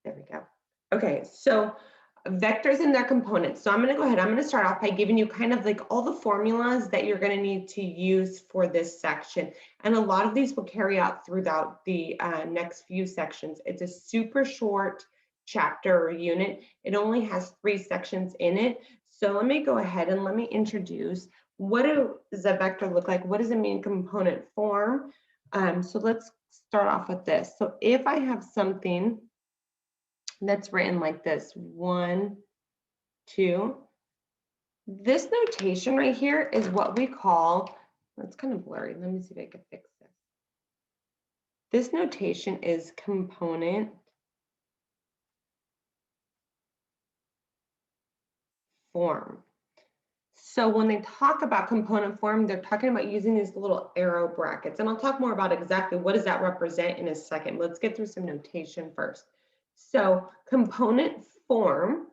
There we go. Okay, so vectors and their components. So I'm going to go ahead. I'm going to start off by giving you kind of like all the formulas that you're going to need to use for this section. And a lot of these will carry out throughout the next few sections. It's a super short chapter or unit. It only has 3 sections in it. So let me go ahead and let me introduce what does a vector look like? What does it mean component form? So let's start off with this. So if I have something that's written like this, 1, 2. This notation right here is what we call, it's kind of blurry. Let me see if I can fix this. This notation is component form. So when they talk about component form, they're talking about using these little arrow brackets. And I'll talk more about exactly what does that represent in a second. Let's get through some notation first. So component form,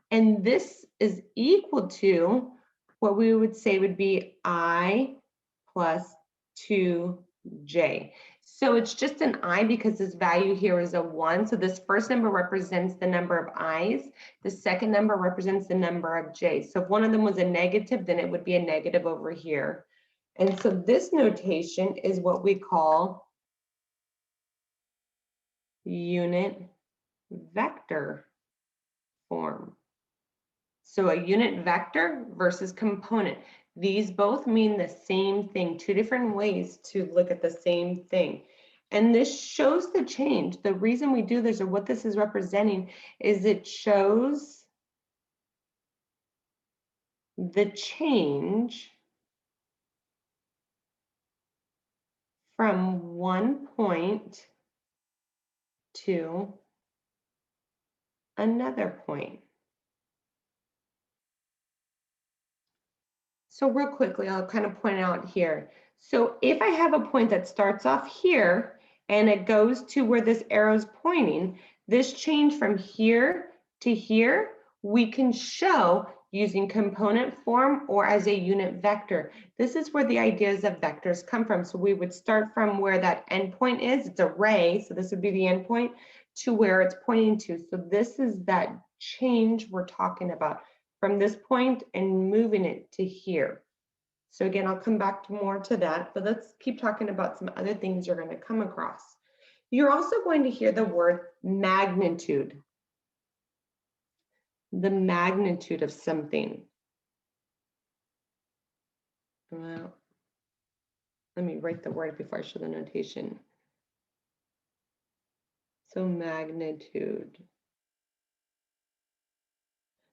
and this is equal to what we would say would be I plus 2j. So it's just an I because this value here is a 1. So this first number represents the number of i's. The second number represents the number of j's. So if one of them was a negative, then it would be a negative over here. And so this notation is what we call unit vector form. So a unit vector versus component. These both mean the same thing, 2 different ways to look at the same thing. And this shows the change. The reason we do this, or what this is representing, is it shows the change from one point to another point. So real quickly, I'll kind of point out here. So if I have a point that starts off here and it goes to where this arrow is pointing, this change from here to here, we can show using component form or as a unit vector. This is where the ideas of vectors come from. So we would start from where that endpoint is. It's a ray, so this would be the endpoint, to where it's pointing to. So this is that change we're talking about, from this point and moving it to here. So again, I'll come back to more to that, but let's keep talking about some other things you're going to come across. You're also going to hear the word magnitude. The magnitude of something. Well, let me write the word before I show the notation. So magnitude.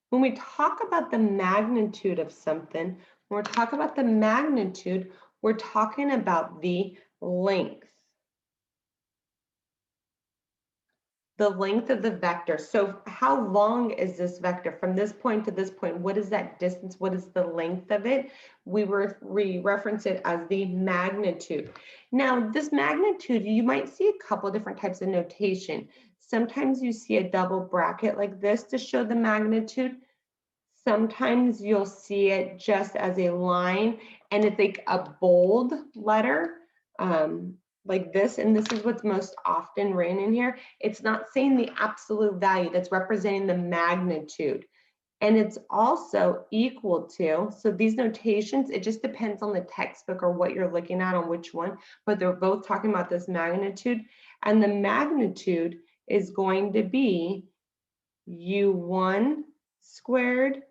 When we talk about the magnitude of something, when we're talking about the magnitude, we're talking about the length. The length of the vector. So how long is this vector from this point to this point? What is that distance? What is the length of it? We reference it as the magnitude. Now, this magnitude, you might see a couple different types of notation. Sometimes you see a double bracket like this to show the magnitude. Sometimes you'll see it just as a line and it's like a bold letter. Like this, and this is what's most often written in here. It's not saying the absolute value, that's representing the magnitude. And it's also equal to, so these notations, it just depends on the textbook or what you're looking at on which one, but they're both talking about this magnitude. And the magnitude is going to be U1 squared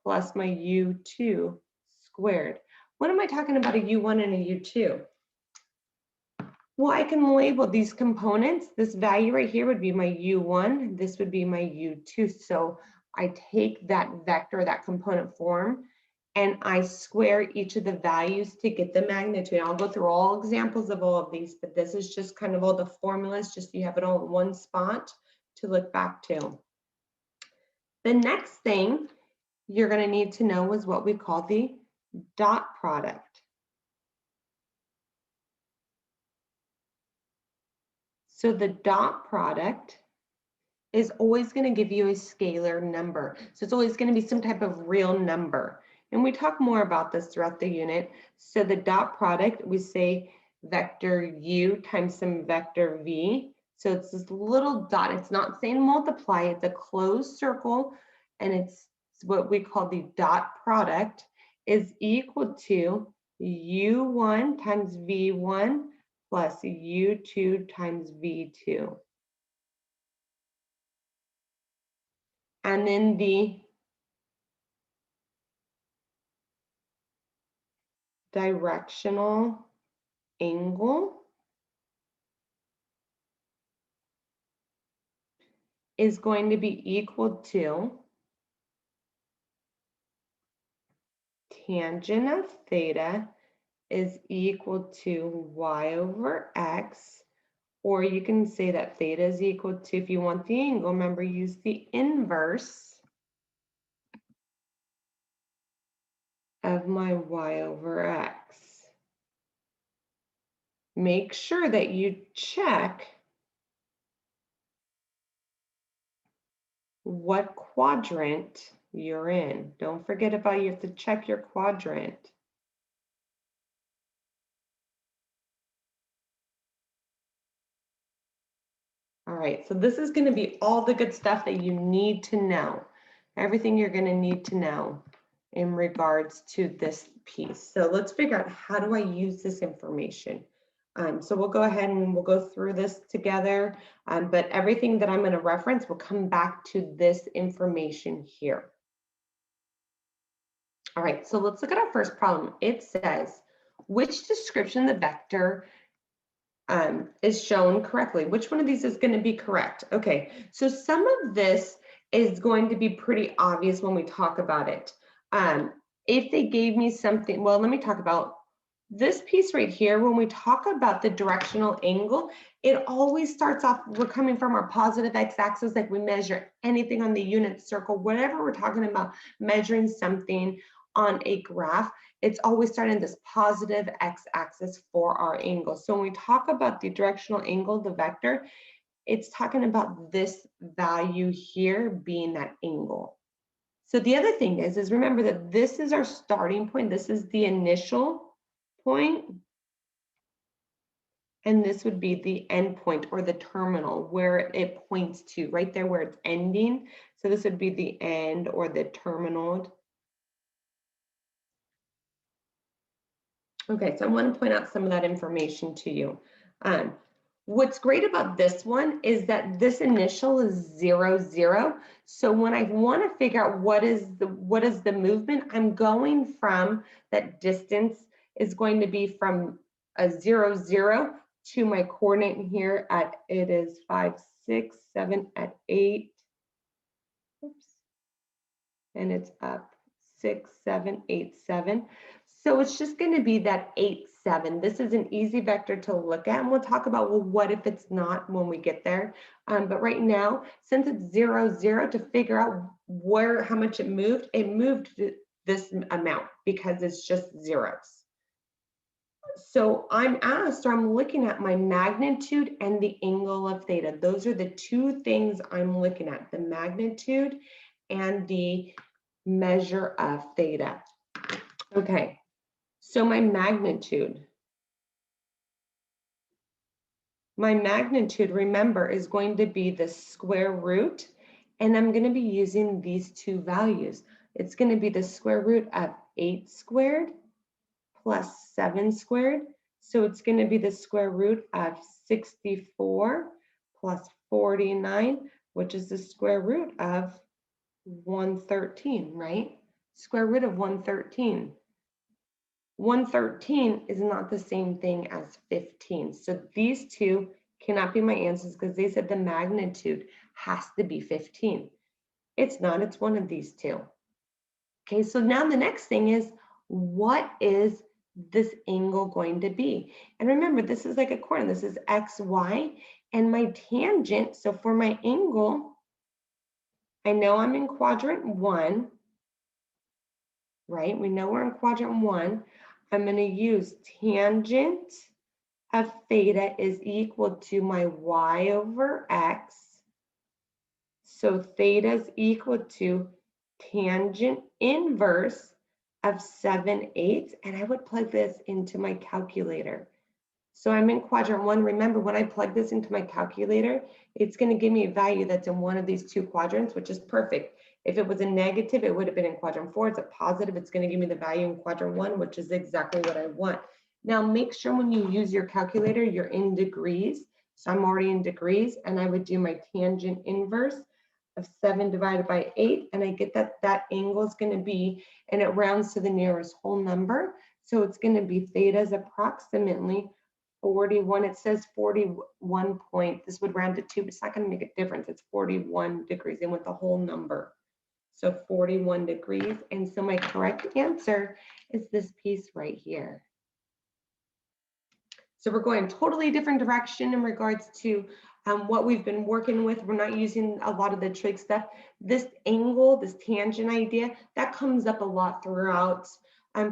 plus my U2 squared. What am I talking about, a U1 and a U2? Well, I can label these components. This value right here would be my U1. This would be my U2. So I take that vector, that component form, and I square each of the values to get the magnitude. I'll go through all examples of all of these, but this is just kind of all the formulas, just so you have it all in one spot to look back to. The next thing you're going to need to know is what we call the dot product. So the dot product is always going to give you a scalar number. So it's always going to be some type of real number. And we talk more about this throughout the unit. So the dot product, we say vector u times some vector v. So it's this little dot. It's not saying multiply, it's a closed circle, and it's what we call the dot product is equal to U1 times V1 plus U2 times V2. And then the directional angle is going to be equal to tangent of theta is equal to y over x, or you can say that theta is equal to, if you want the angle, remember, use the inverse of my y over x. Make sure that you check what quadrant you're in. Don't forget about, you have to check your quadrant. All right, so this is going to be all the good stuff that you need to know. Everything you're going to need to know in regards to this piece. So let's figure out, how do I use this information? So we'll go ahead and we'll go through this together, but everything that I'm going to reference will come back to this information here. All right, so let's look at our first problem. It says, which description of the vector is shown correctly? Which one of these is going to be correct? Okay, so some of this is going to be pretty obvious when we talk about it. If they gave me something, well, let me talk about this piece right here. When we talk about the directional angle, it always starts off, we're coming from our positive x-axis, like we measure anything on the unit circle, whatever we're talking about, measuring something on a graph, it's always starting this positive x-axis for our angle. So when we talk about the directional angle of the vector, it's talking about this value here being that angle. So the other thing is remember that this is our starting point. This is the initial point. And this would be the end point or the terminal where it points to, right there where it's ending. So this would be the end or the terminal. Okay, so I want to point out some of that information to you. What's great about this one is that this initial is 0, 0. So when I want to figure out what is the movement, I'm going from that distance is going to be from a 0, 0 to my coordinate here at, it is 5, 6, 7 at 8. Oops. And it's up 6, 7, 8, 7. So it's just going to be that 8, 7. This is an easy vector to look at, and we'll talk about, well, what if it's not when we get there. But right now, since it's 0, 0, to figure out how much it moved this amount because it's just zeros. So I'm asked, or I'm looking at my magnitude and the angle of theta. Those are the two things I'm looking at, the magnitude and the measure of theta. Okay, so my magnitude, remember, is going to be the square root, and I'm going to be using these two values. It's going to be the square root of 8 squared plus 7 squared. So it's going to be the square root of 64 plus 49, which is the square root of 113, right? Square root of 113. 113 is not the same thing as 15. So these two cannot be my answers because they said the magnitude has to be 15. It's not, it's one of these two. Okay, so now the next thing is, what is this angle going to be? And remember, this is like a coordinate. This is x, y, and my tangent. So for my angle, I know I'm in quadrant 1, right? We know we're in quadrant 1. I'm going to use tangent of theta is equal to my y over x. So theta is equal to tangent inverse of 7/8, and I would plug this into my calculator. So I'm in quadrant 1. Remember, when I plug this into my calculator, it's going to give me a value that's in one of these 2 quadrants, which is perfect. If it was a negative, it would have been in quadrant 4. It's a positive. It's going to give me the value in quadrant 1, which is exactly what I want. Now, make sure when you use your calculator, you're in degrees. So I'm already in degrees, and I would do my tangent inverse of 7 divided by 8, and I get that that angle is going to be, and it rounds to the nearest whole number. So it's going to be theta is approximately 41. It says 41 point. This would round to 2, but it's not going to make a difference. It's 41 degrees. They want the whole number. So 41 degrees. And so my correct answer is this piece right here. So we're going totally different direction in regards to what we've been working with. We're not using a lot of the trig stuff. This angle, this tangent idea, that comes up a lot throughout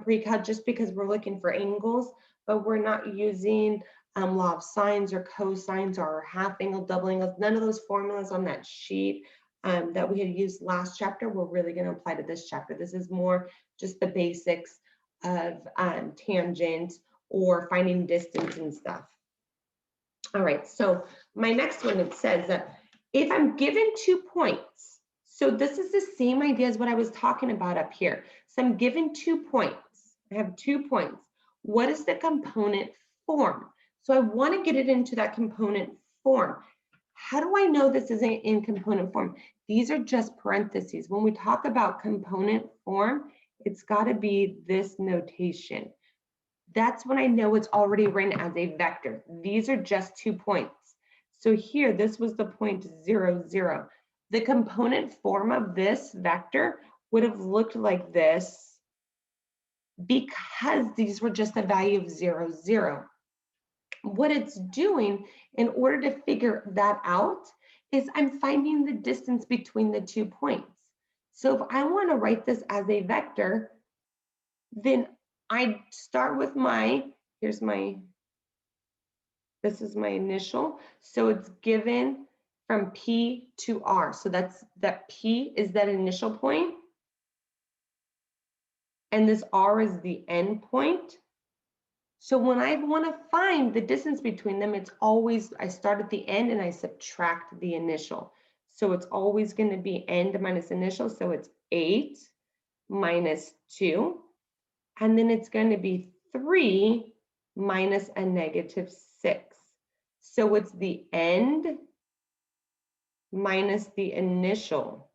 pre-cal just because we're looking for angles, but we're not using law of sines or cosines or half angle, double angles. None of those formulas on that sheet that we had used last chapter, we're really going to apply to this chapter. This is more just the basics of tangent or finding distance and stuff. All right, so my next one, it says that if I'm given 2 points, so this is the same idea as what I was talking about up here. So I'm given 2 points. I have 2 points. What is the component form? So I want to get it into that component form. How do I know this isn't in component form? These are just parentheses. When we talk about component form, it's got to be this notation. That's when I know it's already written as a vector. These are just 2 points. So here, this was the point 0, 0. The component form of this vector would have looked like this because these were just a value of 0, 0. What it's doing in order to figure that out is I'm finding the distance between the 2 points. So if I want to write this as a vector, then I start with this is my initial. So it's given from P to R. So that P is that initial point. And this R is the end point. So when I want to find the distance between them, it's always, I start at the end and I subtract the initial. So it's always going to be end minus initial. So it's 8 minus 2. And then it's going to be 3 minus a negative 6. So it's the end minus the initial.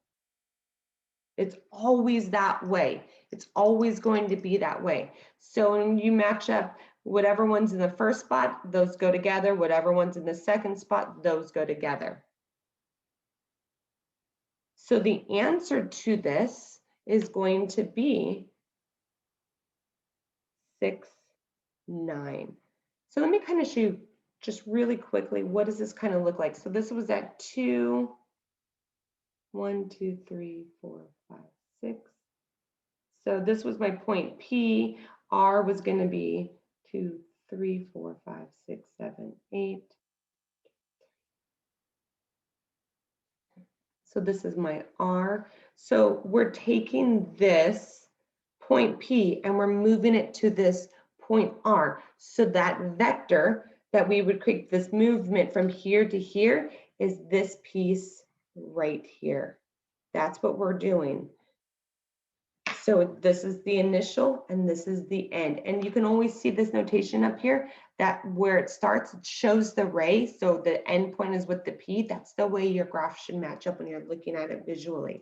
It's always that way. It's always going to be that way. So when you match up whatever one's in the first spot, those go together. Whatever one's in the second spot, those go together. So the answer to this is going to be 6, 9. So let me kind of show you just really quickly, what does this kind of look like? So this was at 2, 1, 2, 3, 4, 5, 6. So this was my point P. R was going to be 2, 3, 4, 5, 6, 7, 8. So this is my R. So we're taking this point P and we're moving it to this point R. So that vector that we would create, this movement from here to here, is this piece right here. That's what we're doing. So this is the initial and this is the end. And you can always see this notation up here, that where it starts, it shows the ray. So the end point is with the P. That's the way your graph should match up when you're looking at it visually.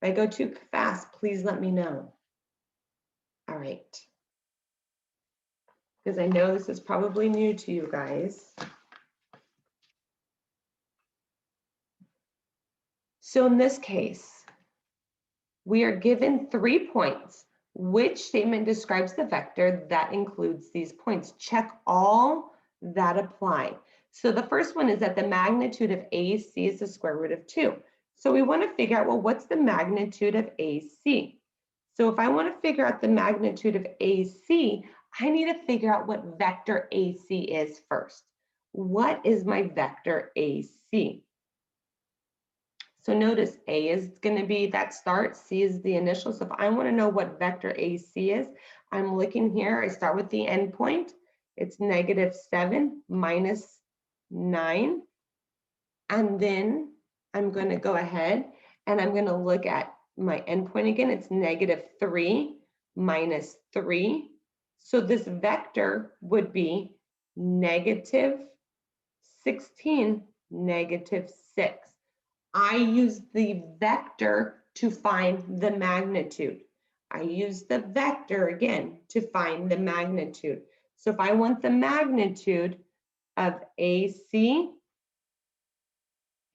If I go too fast, please let me know. All right. Because I know this is probably new to you guys. So in this case, we are given 3 points. Which statement describes the vector that includes these points? Check all that apply. So the first one is that the magnitude of AC is the square root of 2. So we want to figure out, well, what's the magnitude of AC? So if I want to figure out the magnitude of AC, I need to figure out what vector AC is first. What is my vector AC? So notice A is going to be that start, C is the initial. So if I want to know what vector AC is, I'm looking here. I start with the end point. it's -7 minus 9. And then I'm going to go ahead and I'm going to look at my endpoint again. It's -3 minus 3. So this vector would be -16, -6. I use the vector to find the magnitude. I use the vector again to find the magnitude. So if I want the magnitude of AC,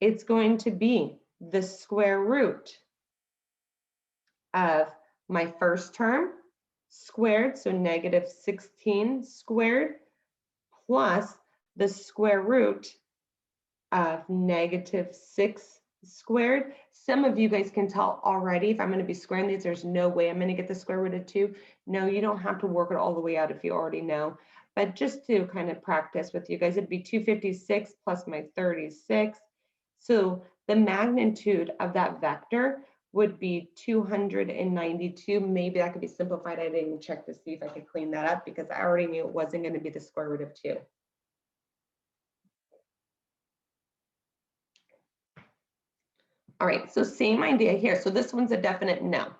it's going to be the square root of my first term squared, so -16 squared, plus the square root of -6 squared. Some of you guys can tell already if I'm going to be squaring these, there's no way I'm going to get the square root of 2. No, you don't have to work it all the way out if you already know. But just to kind of practice with you guys, it'd be 256 plus my 36. So the magnitude of that vector would be 292. Maybe that could be simplified. I didn't even check to see if I could clean that up because I already knew it wasn't going to be the square root of 2. All right, so same idea here. So this one's a definite no.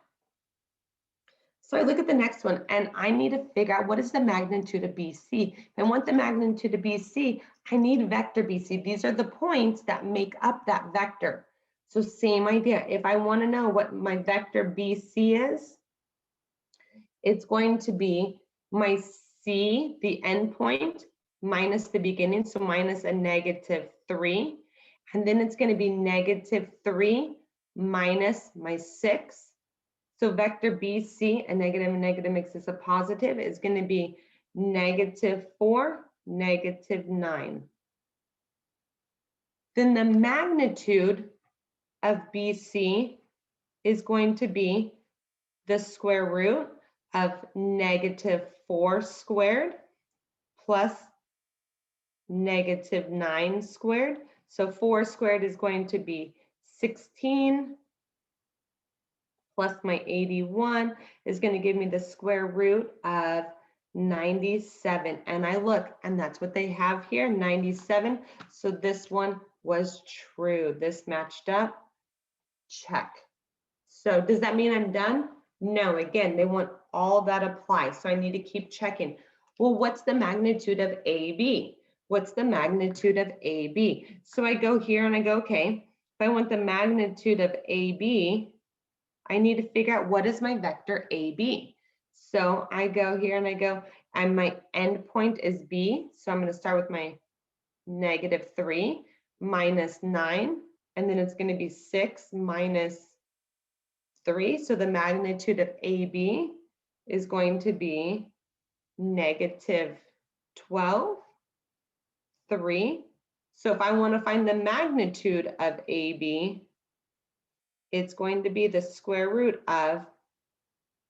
So I look at the next one and I need to figure out what is the magnitude of BC. If I want the magnitude of BC, I need vector BC. These are the points that make up that vector. So same idea. If I want to know what my vector BC is, it's going to be my C, the endpoint, minus the beginning, so minus a -3. And then it's going to be -3 minus my 6. So vector BC, a negative and negative makes this a positive, is going to be -4, -9. Then the magnitude of BC is going to be the square root of -4 squared plus -9 squared. So 4 squared is going to be 16 plus my 81 is going to give me the square root of 97. And I look, and that's what they have here, 97. So this one was true. This matched up. Check. So does that mean I'm done? No, again, they want all that apply. So I need to keep checking. Well, what's the magnitude of AB? What's the magnitude of AB? So I go here and I go, okay, if I want the magnitude of AB, I need to figure out what is my vector AB. So I go here and I go, and my endpoint is B. So I'm going to start with my -3 minus 9, and then it's going to be 6 minus 3. So the magnitude of AB is going to be -12, 3. So if I want to find the magnitude of AB, it's going to be the square root of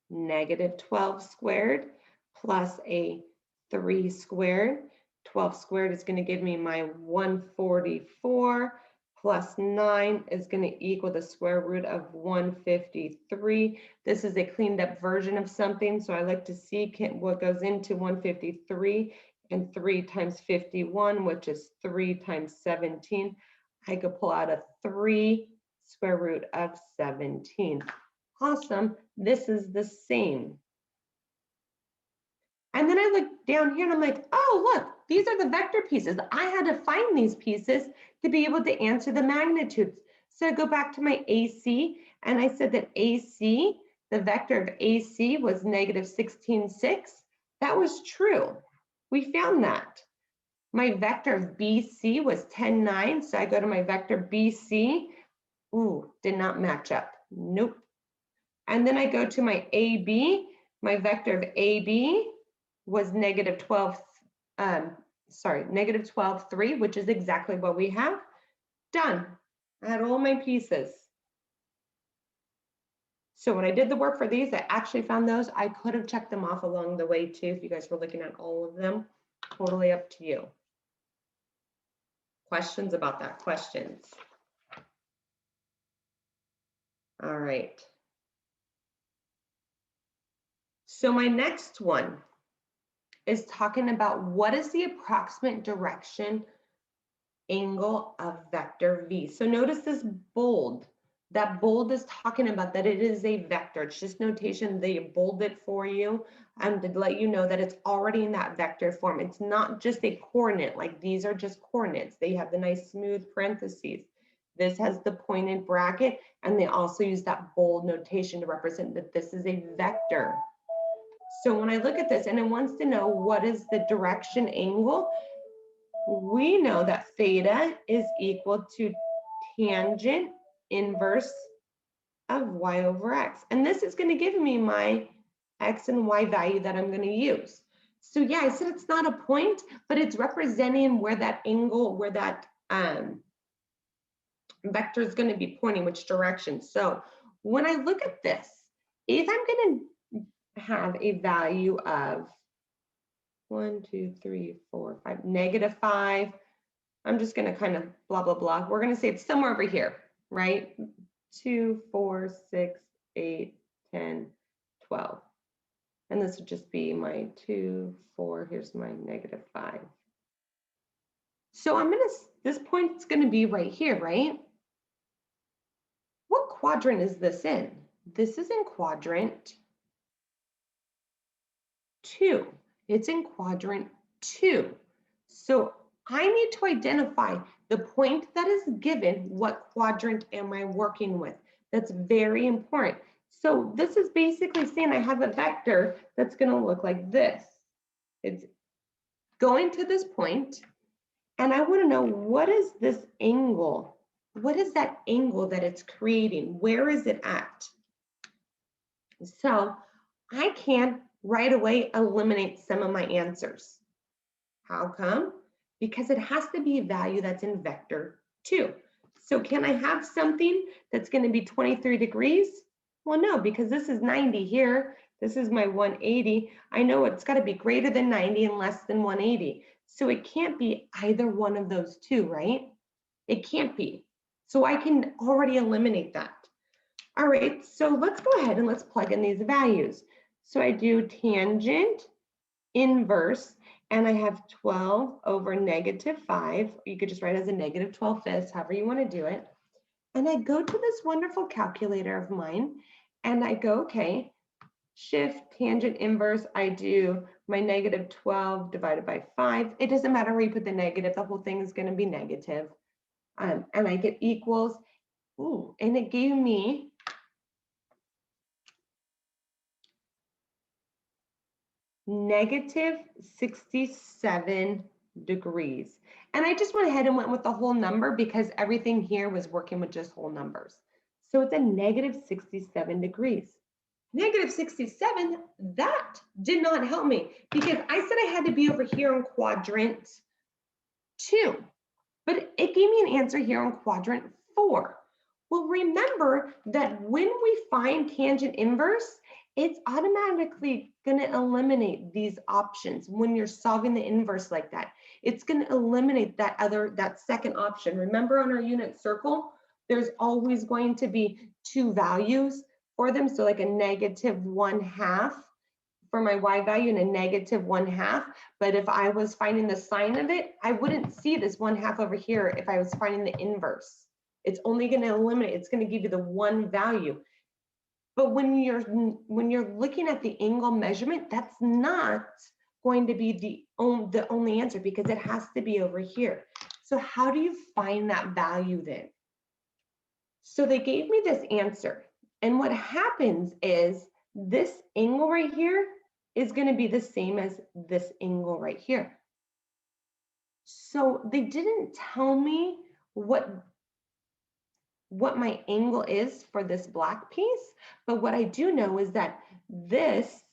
-12 squared plus a 3 squared. 12 squared is going to give me my 144 plus 9 is going to equal the square root of 153. This is a cleaned up version of something, so I like to see what goes into 153, and 3 times 51, which is 3 times 17. I could pull out a 3 square root of 17. Awesome, this is the same. And then I look down here and I'm like, oh, look, these are the vector pieces. I had to find these pieces to be able to answer the magnitudes. So I go back to my AC and I said that AC, the vector of AC was -16,6. That was true. We found that. My vector of BC was 10,9. So I go to my vector BC. Ooh, did not match up. Nope. And then I go to my AB. My vector of AB was -12, -12,3, which is exactly what we have. Done. I had all my pieces. So when I did the work for these, I actually found those. I could have checked them off along the way too, if you guys were looking at all of them. Totally up to you. Questions about that? Questions? All right. So my next one is talking about what is the approximate direction angle of vector V. So notice this bold. That bold is talking about that it is a vector. It's just notation. They bold it for you to let you know that it's already in that vector form. It's not just a coordinate, like these are just coordinates. They have the nice smooth parentheses. This has the pointed bracket, and they also use that bold notation to represent that this is a vector. So when I look at this and it wants to know what is the direction angle, we know that theta is equal to tangent inverse of y over x. And this is going to give me my x and y value that I'm going to use. So yeah, I said it's not a point, but it's representing where that angle, where that vector is going to be pointing, which direction. So when I look at this, if I'm going to have a value of 1, 2, 3, 4, 5, -5, I'm just going to kind of blah, blah, blah. We're going to say it's somewhere over here, right? 2, 4, 6, 8, 10, 12. And this would just be my 2, 4, here's my -5. So I'm going to, this point's going to be right here, right? What quadrant is this in? This is in quadrant 2. It's in quadrant 2. So I need to identify the point that is given, what quadrant am I working with? That's very important. So this is basically saying I have a vector that's going to look like this. It's going to this point, and I want to know what is this angle? What is that angle that it's creating? Where is it at? So I can right away eliminate some of my answers. How come? Because it has to be a value that's in vector 2. So can I have something that's going to be 23 degrees? Well, no, because this is 90 here. This is my 180. I know it's got to be greater than 90 and less than 180. So it can't be either one of those two, right? It can't be. So I can already eliminate that. All right, so let's go ahead and let's plug in these values. So I do tangent inverse, and I have 12 over -5. You could just write it as a -12/5, however you want to do it. And I go to this wonderful calculator of mine, and I go, okay, shift tangent inverse, I do my -12 divided by 5. It doesn't matter where you put the negative, the whole thing is going to be negative. And I get equals, and it gave me -67 degrees. And I just went ahead and went with the whole number because everything here was working with just whole numbers. So it's a -67 degrees. -67, that did not help me because I said I had to be over here in quadrant 2, but it gave me an answer here in quadrant 4. Well, remember that when we find tangent inverse, it's automatically going to eliminate these options when you're solving the inverse like that. It's going to eliminate that second option. Remember on our unit circle, there's always going to be two values for them. So like a -1/2 for my y value and a -1/2. But if I was finding the sign of it, I wouldn't see this 1/2 over here if I was finding the inverse. It's only going to eliminate, it's going to give you the one value. But when you're looking at the angle measurement, that's not going to be the only answer because it has to be over here. So how do you find that value then? So they gave me this answer. And what happens is this angle right here is going to be the same as this angle right here. So they didn't tell me what my angle is for this black piece, but what I do know is that this,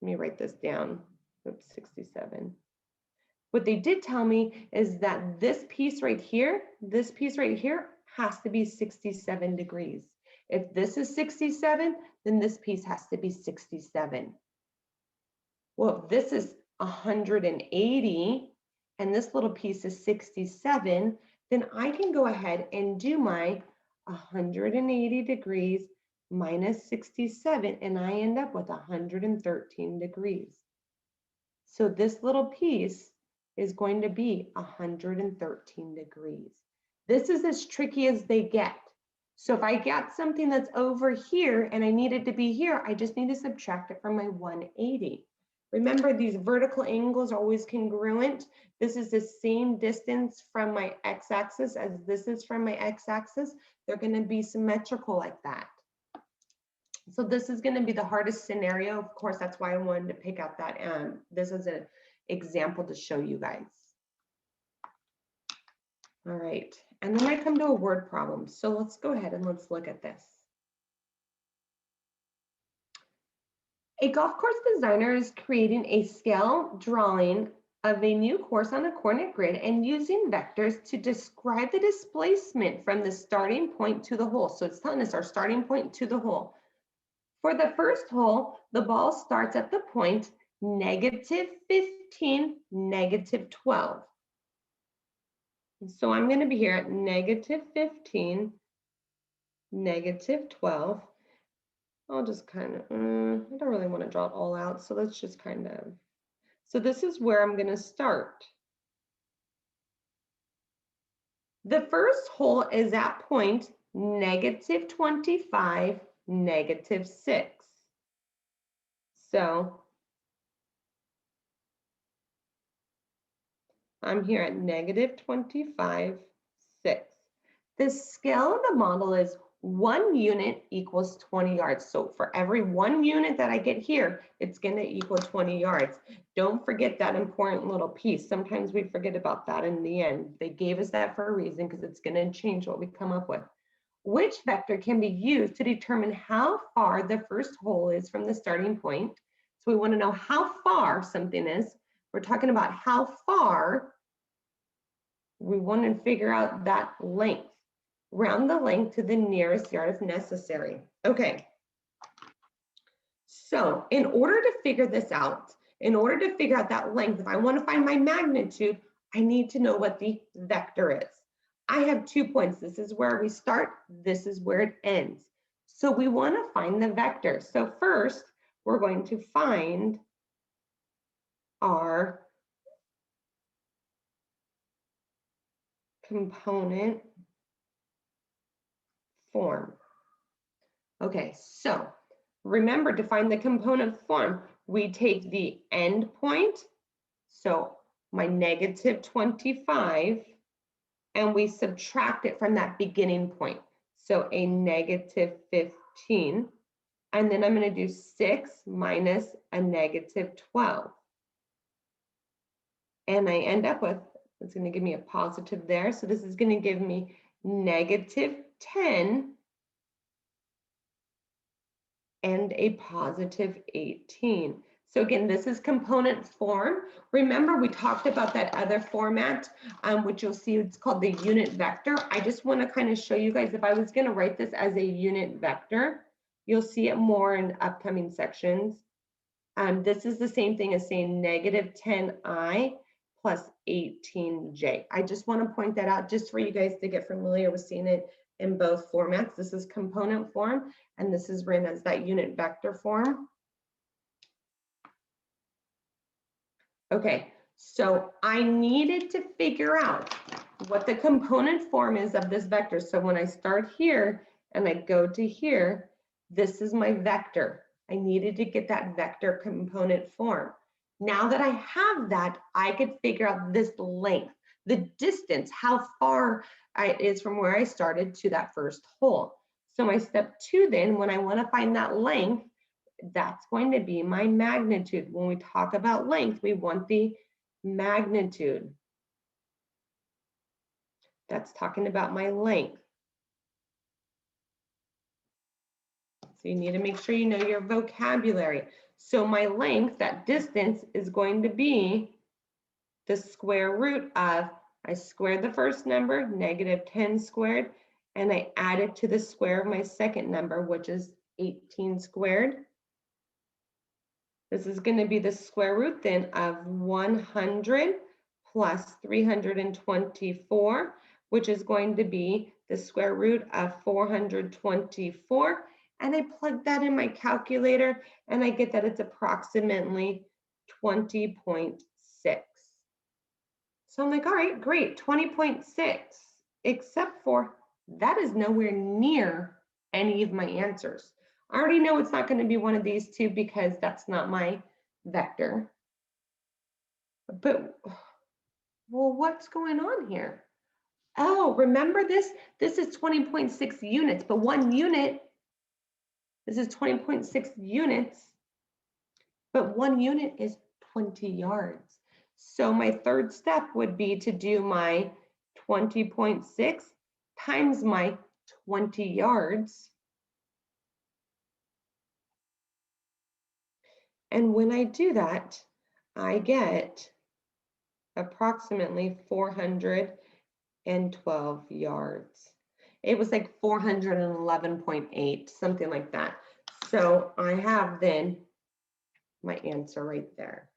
let me write this down, oops, 67. What they did tell me is that this piece right here has to be 67 degrees. If this is 67, then this piece has to be 67. Well, if this is 180 and this little piece is 67, then I can go ahead and do my 180 degrees minus 67, and I end up with 113 degrees. So this little piece is going to be 113 degrees. This is as tricky as they get. So if I got something that's over here and I need it to be here, I just need to subtract it from my 180. Remember, these vertical angles are always congruent. This is the same distance from my x-axis as this is from my x-axis. They're going to be symmetrical like that. So this is going to be the hardest scenario. Of course, that's why I wanted to pick out that. This is an example to show you guys. All right, and then I come to a word problem. So let's go ahead and let's look at this. A golf course designer is creating a scale drawing of a new course on a coordinate grid and using vectors to describe the displacement from the starting point to the hole. So it's telling us our starting point to the hole. For the first hole, the ball starts at the point -15, -12. So I'm going to be here at -15, -12. I'll just kind of, I don't really want to draw it all out. So let's just kind of, so this is where I'm going to start. The first hole is at point -25, -6. So I'm here at -25, 6. The scale of the model is 1 unit equals 20 yards. So for every 1 unit that I get here, it's going to equal 20 yards. Don't forget that important little piece. Sometimes we forget about that in the end. They gave us that for a reason because it's going to change what we come up with. Which vector can be used to determine how far the first hole is from the starting point? So we want to know how far something is. We're talking about how far. We want to figure out that length. Round the length to the nearest yard if necessary. Okay. So in order to figure this out, in order to figure out that length, if I want to find my magnitude, I need to know what the vector is. I have 2 points. This is where we start. This is where it ends. So we want to find the vector. So first, we're going to find our component form. Okay, so remember, to find the component form, we take the end point, so my -25, and we subtract it from that beginning point. So a -15, and then I'm going to do 6 minus a -12. And I end up with, it's going to give me a positive there. So this is going to give me -10 and a +18. So again, this is component form. Remember, we talked about that other format, which you'll see, it's called the unit vector. I just want to kind of show you guys, if I was going to write this as a unit vector, you'll see it more in upcoming sections. This is the same thing as saying -10i plus 18j. I just want to point that out just for you guys to get familiar with seeing it in both formats. This is component form, and this is written as that unit vector form. Okay, so I needed to figure out what the component form is of this vector. So when I start here and I go to here, this is my vector. I needed to get that vector component form. Now that I have that, I could figure out this length, the distance, how far it is from where I started to that first hole. So my step 2 then, when I want to find that length, that's going to be my magnitude. When we talk about length, we want the magnitude. That's talking about my length. So you need to make sure you know your vocabulary. So my length, that distance, is going to be the square root of, I squared the first number, -10 squared, and I added to the square of my second number, which is 18 squared. This is going to be the square root then of 100 plus 324, which is going to be the square root of 424. And I plug that in my calculator and I get that it's approximately 20.6. So I'm like, all right, great, 20.6, except for that is nowhere near any of my answers. I already know it's not going to be one of these two because that's not my vector. But, well, what's going on here? Oh, remember this? This is 20.6 units, but 1 unit, this is 20.6 units, but 1 unit is 20 yards. So my third step would be to do my 20.6 times my 20 yards. And when I do that, I get approximately 412 yards. It was like 411.8, something like that. So I have then my answer right there.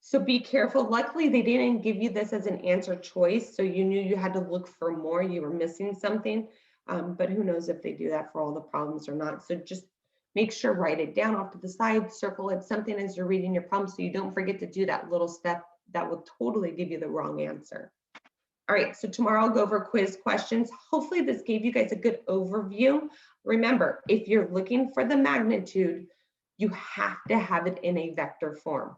So be careful. Luckily, they didn't give you this as an answer choice, so you knew you had to look for more. You were missing something, but who knows if they do that for all the problems or not. So just make sure, write it down off to the side, circle it, something as you're reading your problem so you don't forget to do that little step that will totally give you the wrong answer. All right, so tomorrow I'll go over quiz questions. Hopefully this gave you guys a good overview. Remember, if you're looking for the magnitude, you have to have it in a vector form.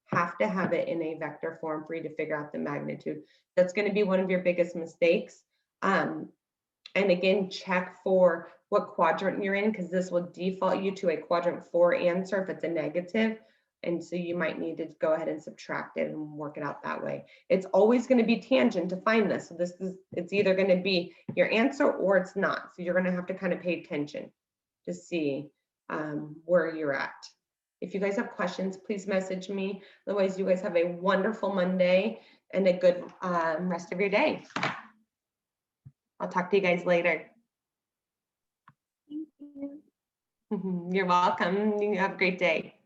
Have to have it in a vector form for you to figure out the magnitude. That's going to be one of your biggest mistakes. And again, check for what quadrant you're in, because this will default you to a quadrant 4 answer if it's a negative. And so you might need to go ahead and subtract it and work it out that way. It's always going to be tangent to find this. So it's either going to be your answer or it's not. So you're going to have to kind of pay attention to see where you're at. If you guys have questions, please message me. Otherwise, you guys have a wonderful Monday and a good rest of your day. I'll talk to you guys later. Thank you. You're welcome. You have a great day.